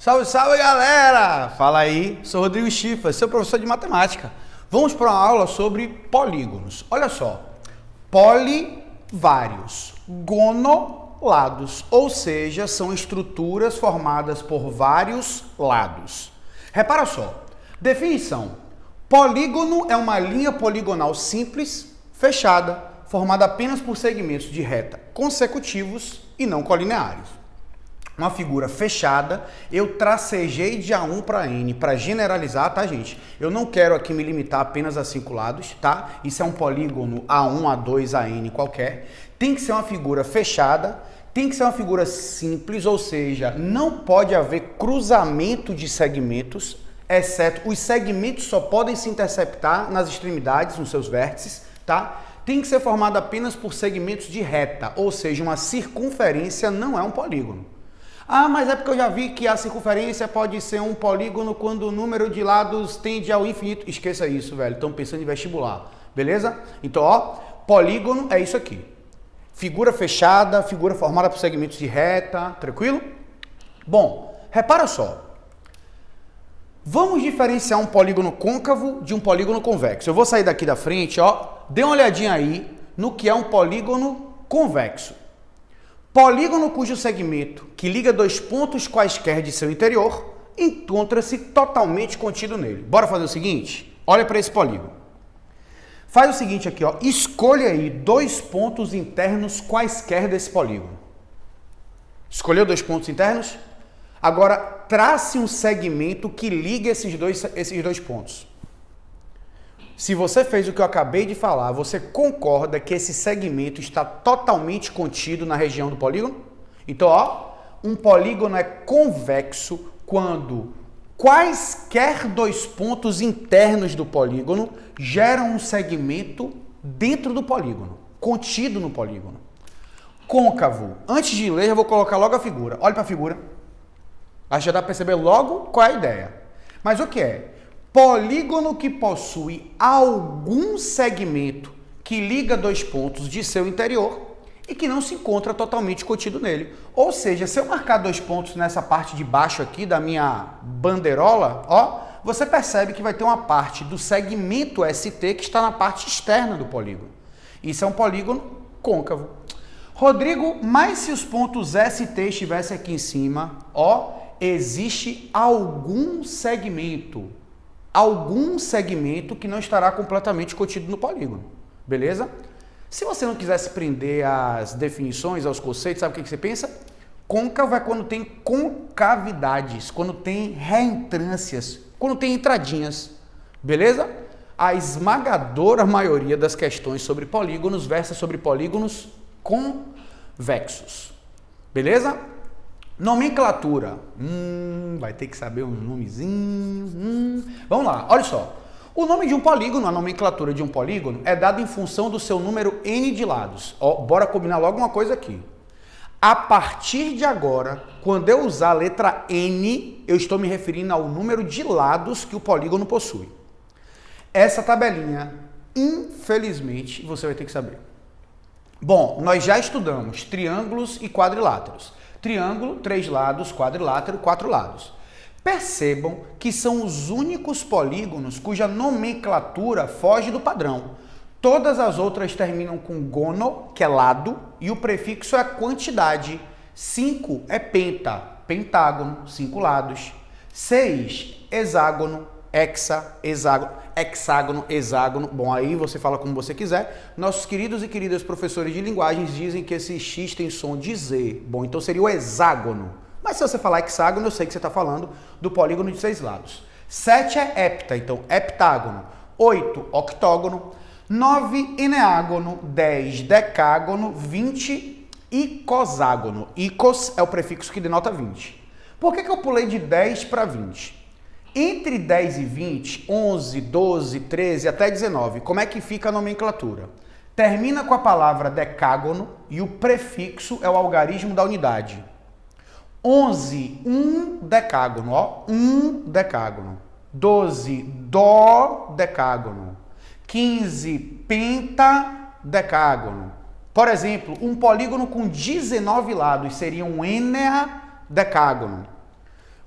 Salve, salve, galera! Fala aí, sou Rodrigo Schiffer, seu professor de matemática. Vamos para uma aula sobre polígonos. Olha só, polivários, gonolados, ou seja, são estruturas formadas por vários lados. Repara só, definição. Polígono é uma linha poligonal simples, fechada, formada apenas por segmentos de reta consecutivos e não colineares. Uma figura fechada, eu tracejei de A1 para N para generalizar, tá, gente? Eu não quero aqui me limitar apenas a 5 lados, tá? Isso é um polígono A1, A2, AN qualquer. Tem que ser uma figura fechada, tem que ser uma figura simples, ou seja, não pode haver cruzamento de segmentos, exceto os segmentos só podem se interceptar nas extremidades, nos seus vértices, tá? Tem que ser formado apenas por segmentos de reta, ou seja, uma circunferência não é um polígono. Ah, mas é porque eu já vi que a circunferência pode ser um polígono quando o número de lados tende ao infinito. Esqueça isso, velho. Estão pensando em vestibular. Beleza? Então, ó, polígono é isso aqui. Figura fechada, figura formada por segmentos de reta. Tranquilo? Bom, repara só. Vamos diferenciar um polígono côncavo de um polígono convexo. Eu vou sair daqui da frente, ó. Dê uma olhadinha aí no que é um polígono convexo. Polígono cujo segmento, que liga dois pontos quaisquer de seu interior, encontra-se totalmente contido nele. Bora fazer o seguinte? Olha para esse polígono. Faz o seguinte aqui, ó. Escolha aí dois pontos internos quaisquer desse polígono. Escolheu dois pontos internos? Agora, trace um segmento que liga esses dois pontos. Se você fez o que eu acabei de falar, você concorda que esse segmento está totalmente contido na região do polígono? Então, ó, um polígono é convexo quando quaisquer dois pontos internos do polígono geram um segmento dentro do polígono, contido no polígono. Côncavo. Antes de ler, eu vou colocar logo a figura. Olha para a figura. Acho que já dá para perceber logo qual é a ideia. Mas o que é? Polígono que possui algum segmento que liga dois pontos de seu interior e que não se encontra totalmente contido nele. Ou seja, se eu marcar dois pontos nessa parte de baixo aqui da minha bandeirola, ó, você percebe que vai ter uma parte do segmento ST que está na parte externa do polígono. Isso é um polígono côncavo. Rodrigo, mas se os pontos ST estivessem aqui em cima, ó, existe algum segmento que não estará completamente contido no polígono, beleza? Se você não quiser se prender às definições, aos conceitos, sabe o que você pensa? Côncavo é quando tem concavidades, quando tem reentrâncias, quando tem entradinhas, beleza? A esmagadora maioria das questões sobre polígonos versa sobre polígonos convexos, beleza? Nomenclatura. Vai ter que saber um nomezinho. Vamos lá, olha só. O nome de um polígono, a nomenclatura de um polígono, é dada em função do seu número N de lados. Ó, bora combinar logo uma coisa aqui. A partir de agora, quando eu usar a letra N, eu estou me referindo ao número de lados que o polígono possui. Essa tabelinha, infelizmente, você vai ter que saber. Bom, nós já estudamos triângulos e quadriláteros. Triângulo, 3 lados, quadrilátero, 4 lados. Percebam que são os únicos polígonos cuja nomenclatura foge do padrão. Todas as outras terminam com gono, que é lado, e o prefixo é quantidade. 5 é penta, pentágono, 5 lados. 6, hexágono, hexágono, hexágono. Bom, aí você fala como você quiser. Nossos queridos e queridas professores de linguagens dizem que esse X tem som de Z. Bom, então seria o hexágono. Mas se você falar hexágono, eu sei que você está falando do polígono de 6 lados. 7 é hepta, então heptágono. 8, octógono. 9, eneágono. 10, decágono. 20, icoságono. Icos é o prefixo que denota 20. Por que eu pulei de 10 para 20? Entre 10 e 20, 11, 12, 13 até 19, como é que fica a nomenclatura? Termina com a palavra decágono e o prefixo é o algarismo da unidade. 11, decágono, ó, decágono. 12, dodecágono. 15, pentadecágono. Por exemplo, um polígono com 19 lados seria um eneadecágono.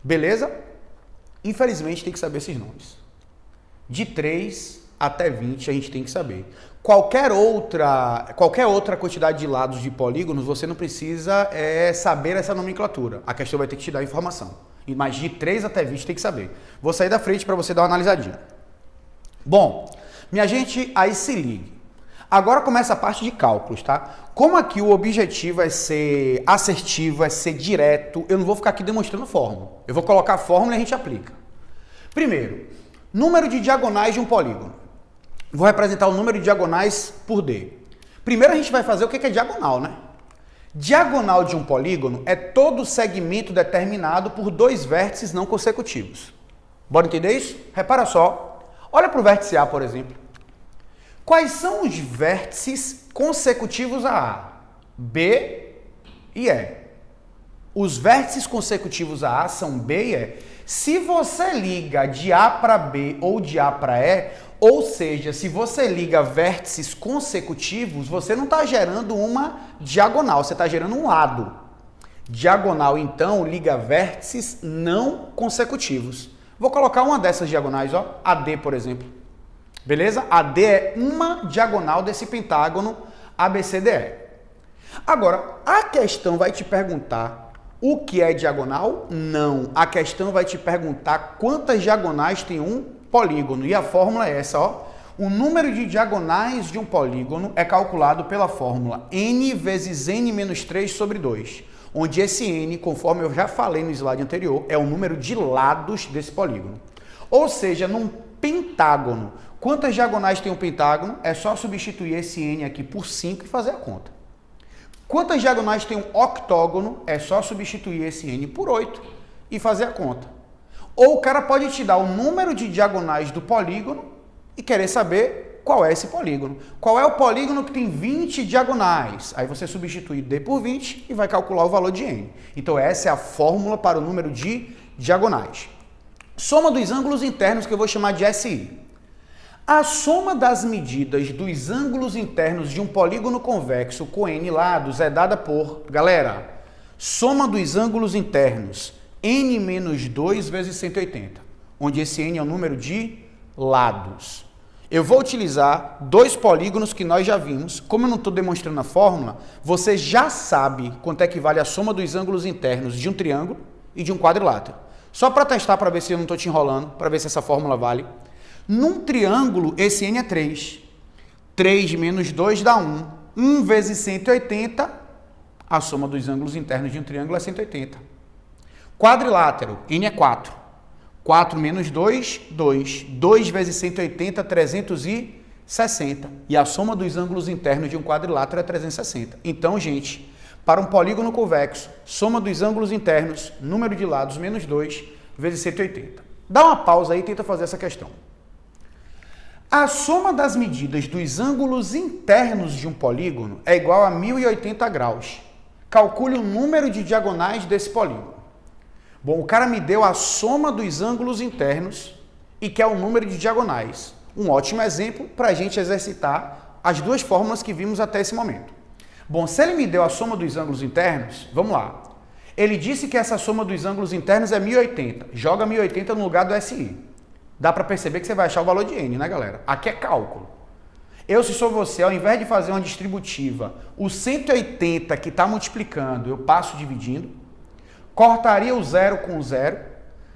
Beleza? Infelizmente tem que saber esses nomes. De 3 até 20 a gente tem que saber. Qualquer outra quantidade de lados de polígonos, você não precisa saber essa nomenclatura. A questão vai ter que te dar informação. Mas de 3 até 20 tem que saber. Vou sair da frente para você dar uma analisadinha. Bom, minha gente, aí se ligue. Agora começa a parte de cálculos, tá? Como aqui o objetivo é ser assertivo, é ser direto, eu não vou ficar aqui demonstrando fórmula. Eu vou colocar a fórmula e a gente aplica. Primeiro, número de diagonais de um polígono. Vou representar o número de diagonais por D. Primeiro a gente vai fazer o que é diagonal, né? Diagonal de um polígono é todo segmento determinado por dois vértices não consecutivos. Bora entender isso? Repara só. Olha para o vértice A, por exemplo. Quais são os vértices consecutivos a A? B e E. Os vértices consecutivos a A são B e E. Se você liga de A para B ou de A para E, ou seja, se você liga vértices consecutivos, você não está gerando uma diagonal, você está gerando um lado. Diagonal, então, liga vértices não consecutivos. Vou colocar uma dessas diagonais, ó, AD, por exemplo. Beleza? AD é uma diagonal desse pentágono ABCDE. Agora, a questão vai te perguntar o que é diagonal? Não. A questão vai te perguntar quantas diagonais tem um polígono. E a fórmula é essa, ó. O número de diagonais de um polígono é calculado pela fórmula n vezes n menos 3 sobre 2, onde esse n, conforme eu já falei no slide anterior, é o número de lados desse polígono. Ou seja, num pentágono, quantas diagonais tem um pentágono? É só substituir esse n aqui por 5 e fazer a conta. Quantas diagonais tem um octógono? É só substituir esse n por 8 e fazer a conta. Ou o cara pode te dar o número de diagonais do polígono e querer saber qual é esse polígono. Qual é o polígono que tem 20 diagonais? Aí você substitui D por 20 e vai calcular o valor de n. Então essa é a fórmula para o número de diagonais. Soma dos ângulos internos, que eu vou chamar de SI. A soma das medidas dos ângulos internos de um polígono convexo com n lados é dada por, galera, soma dos ângulos internos, n menos 2 vezes 180, onde esse n é o número de lados. Eu vou utilizar dois polígonos que nós já vimos. Como eu não estou demonstrando a fórmula, você já sabe quanto é que vale a soma dos ângulos internos de um triângulo e de um quadrilátero. Só para testar, para ver se eu não estou te enrolando, para ver se essa fórmula vale. Num triângulo, esse n é 3. 3 menos 2 dá 1. 1 vezes 180, a soma dos ângulos internos de um triângulo é 180. Quadrilátero, n é 4. 4 menos 2, 2. 2 vezes 180, 360. E a soma dos ângulos internos de um quadrilátero é 360. Então, gente, para um polígono convexo, soma dos ângulos internos, número de lados, menos 2, vezes 180. Dá uma pausa aí e tenta fazer essa questão. A soma das medidas dos ângulos internos de um polígono é igual a 1080 graus. Calcule o número de diagonais desse polígono. Bom, o cara me deu a soma dos ângulos internos e quer o número de diagonais. Um ótimo exemplo para a gente exercitar as duas fórmulas que vimos até esse momento. Bom, se ele me deu a soma dos ângulos internos, vamos lá. Ele disse que essa soma dos ângulos internos é 1080. Joga 1080 no lugar do SI. Dá para perceber que você vai achar o valor de n, né, galera? Aqui é cálculo. Eu, se sou você, ao invés de fazer uma distributiva, o 180 que está multiplicando, eu passo dividindo. Cortaria o 0 com 0.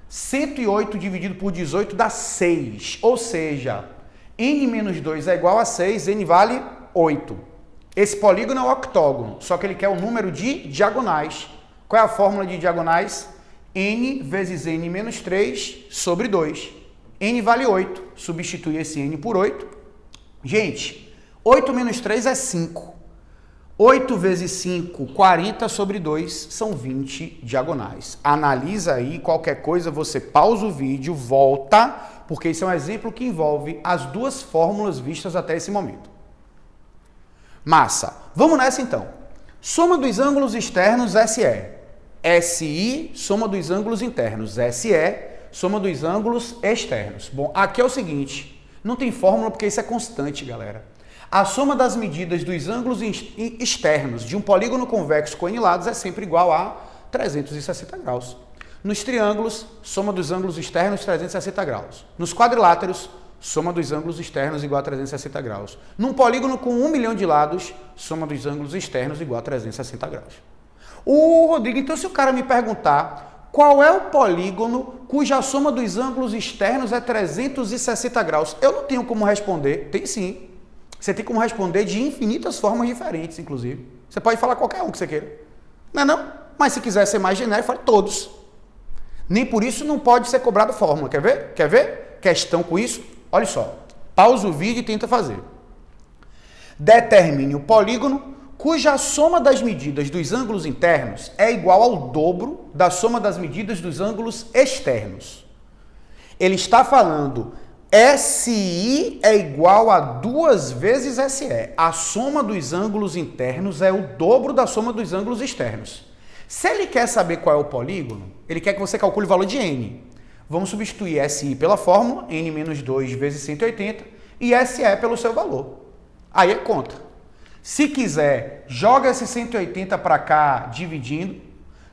108 dividido por 18 dá 6. Ou seja, n menos 2 é igual a 6, n vale 8. Esse polígono é o octógono, só que ele quer o número de diagonais. Qual é a fórmula de diagonais? N vezes n menos 3 sobre 2. N vale 8. Substitui esse n por 8. Gente, 8 menos 3 é 5. 8 vezes 5, 40 sobre 2, são 20 diagonais. Analisa aí, qualquer coisa você pausa o vídeo, volta, porque esse é um exemplo que envolve as duas fórmulas vistas até esse momento. Massa! Vamos nessa então. Soma dos ângulos externos SE. SI, soma dos ângulos internos. SE, soma dos ângulos externos. Bom, aqui é o seguinte, não tem fórmula porque isso é constante, galera. A soma das medidas dos ângulos externos de um polígono convexo com n lados é sempre igual a 360 graus. Nos triângulos, soma dos ângulos externos 360 graus. Nos quadriláteros, soma dos ângulos externos igual a 360 graus. Num polígono com 1 milhão de lados, soma dos ângulos externos igual a 360 graus. Rodrigo, então se o cara me perguntar qual é o polígono cuja soma dos ângulos externos é 360 graus, eu não tenho como responder. Tem sim. Você tem como responder de infinitas formas diferentes, inclusive. Você pode falar qualquer um que você queira. Não é não? Mas se quiser ser mais genérico, fale todos. Nem por isso não pode ser cobrado fórmula. Quer ver? Quer ver? Questão com isso? Olha só. Pausa o vídeo e tenta fazer. Determine o polígono cuja soma das medidas dos ângulos internos é igual ao dobro da soma das medidas dos ângulos externos. Ele está falando SI é igual a 2 vezes SE. A soma dos ângulos internos é o dobro da soma dos ângulos externos. Se ele quer saber qual é o polígono, ele quer que você calcule o valor de N. Vamos substituir SI pela fórmula, N menos 2 vezes 180, e SE pelo seu valor. Aí é conta. Se quiser, joga esse 180 para cá dividindo.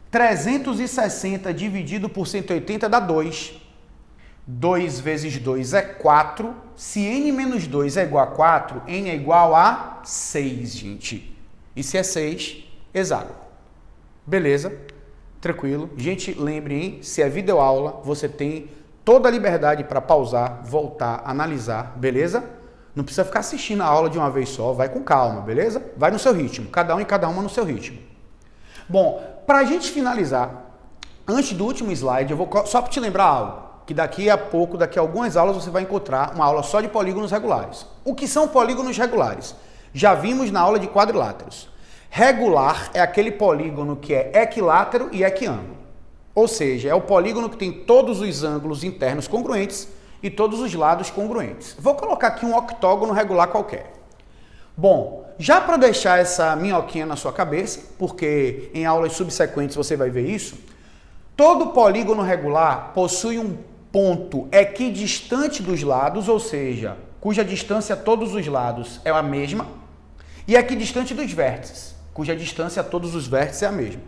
360 dividido por 180 dá 2. 2 vezes 2 é 4. Se n menos 2 é igual a 4, n é igual a 6, gente. E se é 6, hexágono. Beleza? Tranquilo. Gente, lembre, hein? Se é videoaula, você tem toda a liberdade para pausar, voltar, analisar, beleza? Não precisa ficar assistindo a aula de uma vez só, vai com calma, beleza? Vai no seu ritmo, cada um e cada uma no seu ritmo. Bom, para a gente finalizar, antes do último slide, eu vou só para te lembrar algo, que daqui a pouco, daqui a algumas aulas, você vai encontrar uma aula só de polígonos regulares. O que são polígonos regulares? Já vimos na aula de quadriláteros. Regular é aquele polígono que é equilátero e equiângulo. Ou seja, é o polígono que tem todos os ângulos internos congruentes e todos os lados congruentes. Vou colocar aqui um octógono regular qualquer. Bom, já para deixar essa minhoquinha na sua cabeça, porque em aulas subsequentes você vai ver isso, todo polígono regular possui um ponto equidistante dos lados, ou seja, cuja distância a todos os lados é a mesma, e equidistante dos vértices, cuja distância a todos os vértices é a mesma.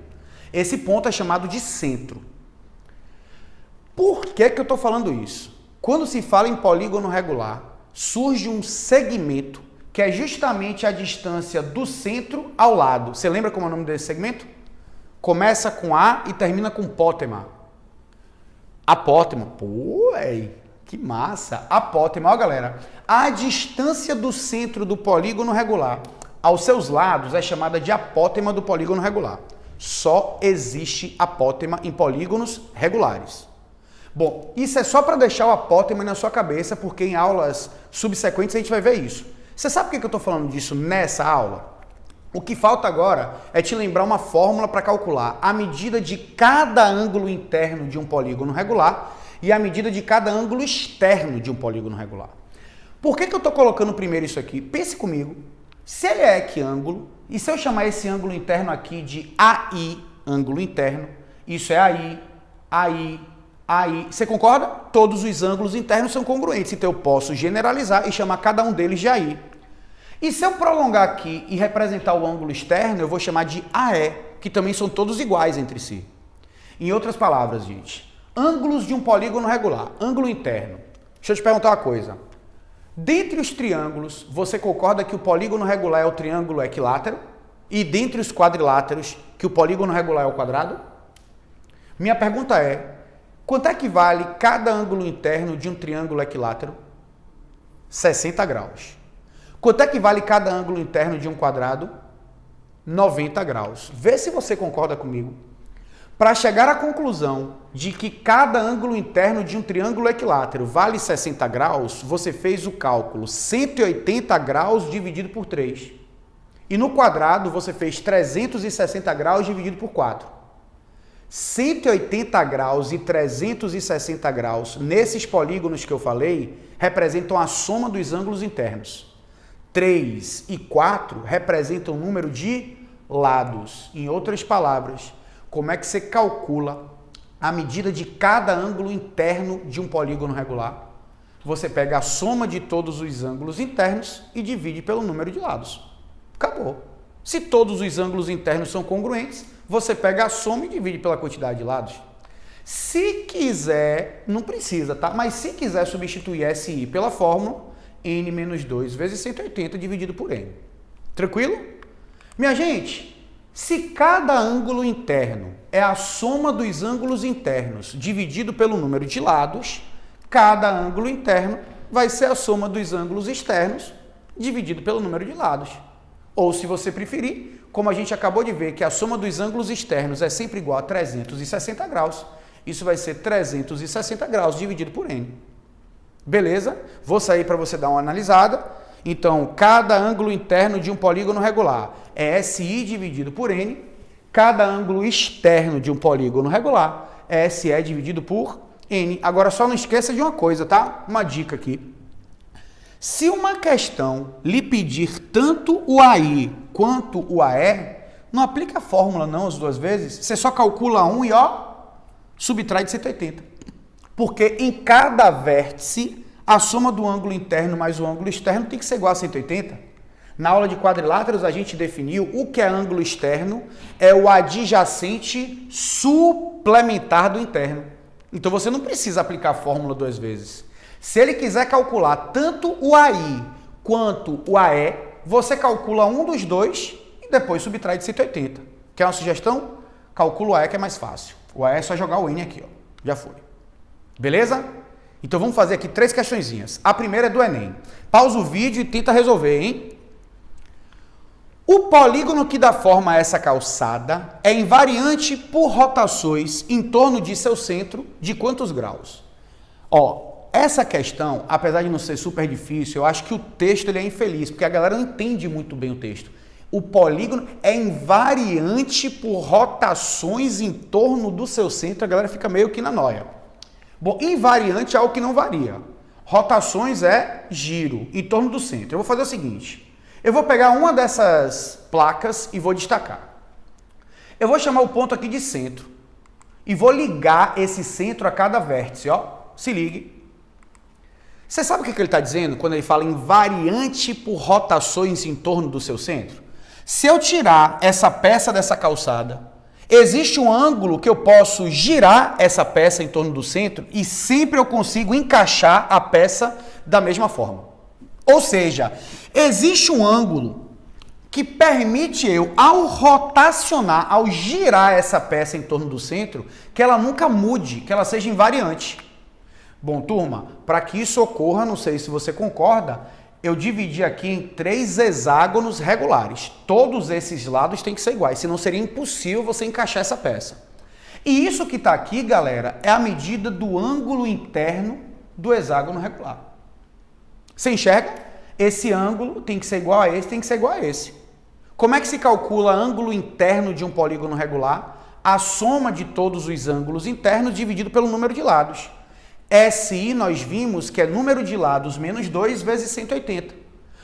Esse ponto é chamado de centro. Por que eu estou falando isso? Quando se fala em polígono regular, surge um segmento que é justamente a distância do centro ao lado. Você lembra como é o nome desse segmento? Começa com A e termina com pótema. Apótema. Pô, que massa. Apótema. Ó, galera, a distância do centro do polígono regular aos seus lados é chamada de apótema do polígono regular. Só existe apótema em polígonos regulares. Bom, isso é só para deixar o apótema na sua cabeça, porque em aulas subsequentes a gente vai ver isso. Você sabe por que eu estou falando disso nessa aula? O que falta agora é te lembrar uma fórmula para calcular a medida de cada ângulo interno de um polígono regular e a medida de cada ângulo externo de um polígono regular. Por que eu estou colocando primeiro isso aqui? Pense comigo. Se ele é equiângulo, e se eu chamar esse ângulo interno aqui de AI, ângulo interno, isso é AI, AI, AI. Você concorda? Todos os ângulos internos são congruentes, então eu posso generalizar e chamar cada um deles de AI. E se eu prolongar aqui e representar o ângulo externo, eu vou chamar de AE, que também são todos iguais entre si. Em outras palavras, gente, ângulos de um polígono regular, ângulo interno. Deixa eu te perguntar uma coisa. Dentre os triângulos, você concorda que o polígono regular é o triângulo equilátero? E dentre os quadriláteros, que o polígono regular é o quadrado? Minha pergunta é, quanto é que vale cada ângulo interno de um triângulo equilátero? 60 graus. Quanto é que vale cada ângulo interno de um quadrado? 90 graus. Vê se você concorda comigo. Para chegar à conclusão de que cada ângulo interno de um triângulo equilátero vale 60 graus, você fez o cálculo 180 graus dividido por 3. E no quadrado você fez 360 graus dividido por 4. 180 graus e 360 graus, nesses polígonos que eu falei, representam a soma dos ângulos internos. 3 e 4 representam o número de lados. Em outras palavras, como é que você calcula a medida de cada ângulo interno de um polígono regular? Você pega a soma de todos os ângulos internos e divide pelo número de lados. Acabou. Se todos os ângulos internos são congruentes, você pega a soma e divide pela quantidade de lados. Se quiser, não precisa, tá? Mas se quiser substituir SI pela fórmula, N menos 2 vezes 180 dividido por N. Tranquilo? Minha gente, se cada ângulo interno é a soma dos ângulos internos dividido pelo número de lados, cada ângulo interno vai ser a soma dos ângulos externos dividido pelo número de lados. Ou, se você preferir, como a gente acabou de ver que a soma dos ângulos externos é sempre igual a 360 graus, isso vai ser 360 graus dividido por N. Beleza? Vou sair para você dar uma analisada. Então, cada ângulo interno de um polígono regular é SI dividido por N. Cada ângulo externo de um polígono regular é SE dividido por N. Agora, só não esqueça de uma coisa, tá? Uma dica aqui. Se uma questão lhe pedir tanto o AI quanto o AE, não aplica a fórmula não as duas vezes. Você só calcula um e subtrai de 180. Porque em cada vértice, a soma do ângulo interno mais o ângulo externo tem que ser igual a 180. Na aula de quadriláteros, a gente definiu o que é ângulo externo, é o adjacente suplementar do interno. Então, você não precisa aplicar a fórmula duas vezes. Se ele quiser calcular tanto o AI quanto o AE, você calcula um dos dois e depois subtrai de 180. Quer uma sugestão? Calcula o AE que é mais fácil. O AE é só jogar o N aqui, ó. Já foi. Beleza? Então vamos fazer aqui 3 questõezinhas. A primeira é do Enem. Pausa o vídeo e tenta resolver, hein? O polígono que dá forma a essa calçada é invariante por rotações em torno de seu centro de quantos graus? Essa questão, apesar de não ser super difícil, eu acho que o texto ele é infeliz, porque a galera não entende muito bem o texto. O polígono é invariante por rotações em torno do seu centro, a galera fica meio que na noia. Bom, invariante é algo que não varia. Rotações é giro em torno do centro. Eu vou fazer o seguinte, eu vou pegar uma dessas placas e vou destacar. Eu vou chamar o ponto aqui de centro e vou ligar esse centro a cada vértice, ó. Se ligue. Você sabe o que ele está dizendo quando ele fala invariante por rotações em torno do seu centro? Se eu tirar essa peça dessa calçada, existe um ângulo que eu posso girar essa peça em torno do centro e sempre eu consigo encaixar a peça da mesma forma. Ou seja, existe um ângulo que permite eu, ao rotacionar, ao girar essa peça em torno do centro, que ela nunca mude, que ela seja invariante. Bom, turma, para que isso ocorra, não sei se você concorda, eu dividi aqui em 3 hexágonos regulares. Todos esses lados têm que ser iguais, senão seria impossível você encaixar essa peça. E isso que está aqui, galera, é a medida do ângulo interno do hexágono regular. Você enxerga? Esse ângulo tem que ser igual a esse, tem que ser igual a esse. Como é que se calcula ângulo interno de um polígono regular? A soma de todos os ângulos internos dividido pelo número de lados. SI nós vimos que é número de lados menos 2 vezes 180.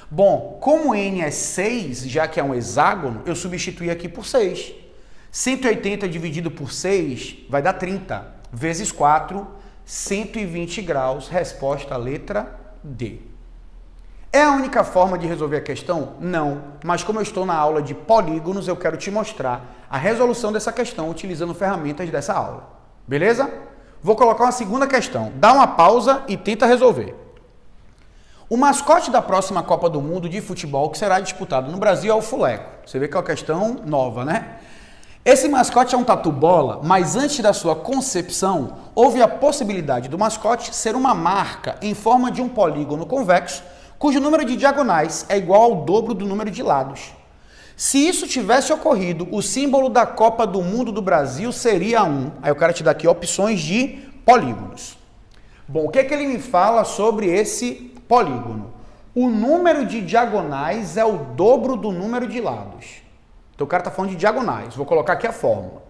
Bom, como N é 6, já que é um hexágono, eu substituí aqui por 6. 180 dividido por 6 vai dar 30. Vezes 4, 120 graus. Resposta, letra D. É a única forma de resolver a questão? Não. Mas como eu estou na aula de polígonos, eu quero te mostrar a resolução dessa questão utilizando ferramentas dessa aula. Beleza? Vou colocar uma segunda questão. Dá uma pausa e tenta resolver. O mascote da próxima Copa do Mundo de futebol que será disputado no Brasil é o fuleco. Você vê que é uma questão nova, né? Esse mascote é um tatu-bola, mas antes da sua concepção, houve a possibilidade do mascote ser uma marca em forma de um polígono convexo, cujo número de diagonais é igual ao dobro do número de lados. Se isso tivesse ocorrido, o símbolo da Copa do Mundo do Brasil seria 1. Aí eu quero te dar aqui opções de polígonos. Bom, o que é que ele me fala sobre esse polígono? O número de diagonais é o dobro do número de lados. Então o cara está falando de diagonais. Vou colocar aqui a fórmula.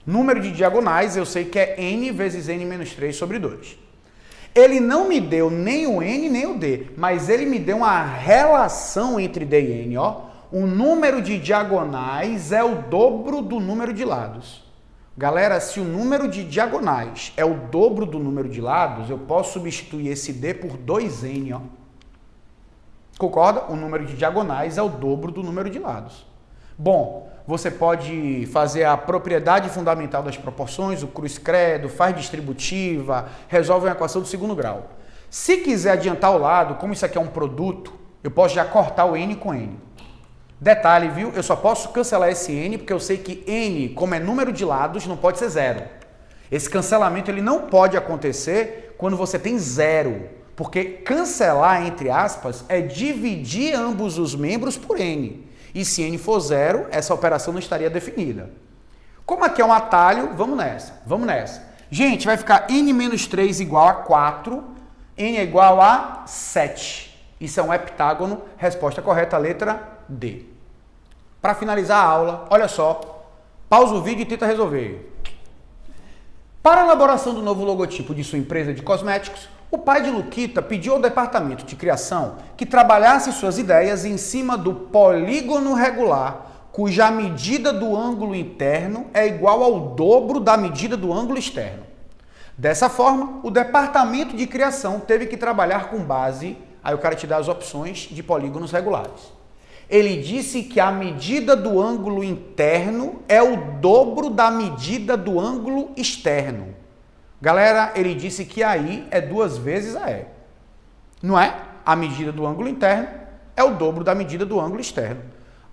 Número de diagonais eu sei que é n vezes n menos 3 sobre 2. Ele não me deu nem o n nem o d, mas ele me deu uma relação entre d e n, ó. O número de diagonais é o dobro do número de lados. Galera, se o número de diagonais é o dobro do número de lados, eu posso substituir esse D por 2N, ó. Concorda? O número de diagonais é o dobro do número de lados. Bom, você pode fazer a propriedade fundamental das proporções, o cruz-credo, faz distributiva, resolve uma equação do segundo grau. Se quiser adiantar o lado, como isso aqui é um produto, eu posso já cortar o n com n. Detalhe, viu? Eu só posso cancelar esse n porque eu sei que n, como é número de lados, não pode ser zero. Esse cancelamento ele não pode acontecer quando você tem zero, porque cancelar, entre aspas, é dividir ambos os membros por n. E se n for zero, essa operação não estaria definida. Como aqui é um atalho, vamos nessa. Gente, vai ficar n menos 3 igual a 4, n é igual a 7. Isso é um heptágono, resposta correta, letra D. Para finalizar a aula, olha só, pausa o vídeo e tenta resolver. Para a elaboração do novo logotipo de sua empresa de cosméticos, o pai de Luquita pediu ao departamento de criação que trabalhasse suas ideias em cima do polígono regular, cuja medida do ângulo interno é igual ao dobro da medida do ângulo externo. Dessa forma, o departamento de criação teve que trabalhar com base, aí o cara te dá as opções de polígonos regulares. Ele disse que a medida do ângulo interno é o dobro da medida do ângulo externo. Galera, ele disse que AI é 2 vezes AE. Não é? A medida do ângulo interno é o dobro da medida do ângulo externo.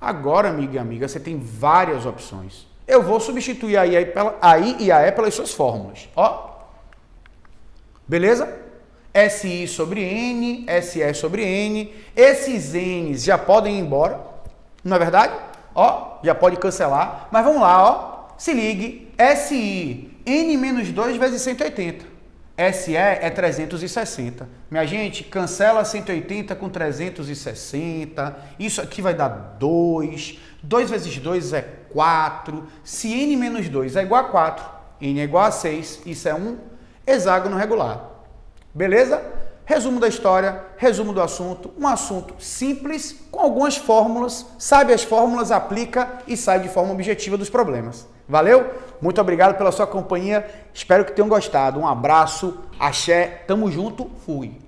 Agora, amiga e amiga, você tem várias opções. Eu vou substituir AI e AE pelas suas fórmulas. Ó. Beleza? SI sobre N, SE sobre N. Esses N's já podem ir embora. Não é verdade? Ó, já pode cancelar. Mas vamos lá, ó. Se ligue. SI, N menos 2 vezes 180. SE é 360. Minha gente, cancela 180 com 360. Isso aqui vai dar 2. 2 vezes 2 é 4. Se N menos 2 é igual a 4, N é igual a 6. Isso é um hexágono regular. Beleza? Resumo da história, resumo do assunto. Um assunto simples, com algumas fórmulas. Sabe as fórmulas, aplica e sai de forma objetiva dos problemas. Valeu? Muito obrigado pela sua companhia. Espero que tenham gostado. Um abraço, axé, tamo junto, fui.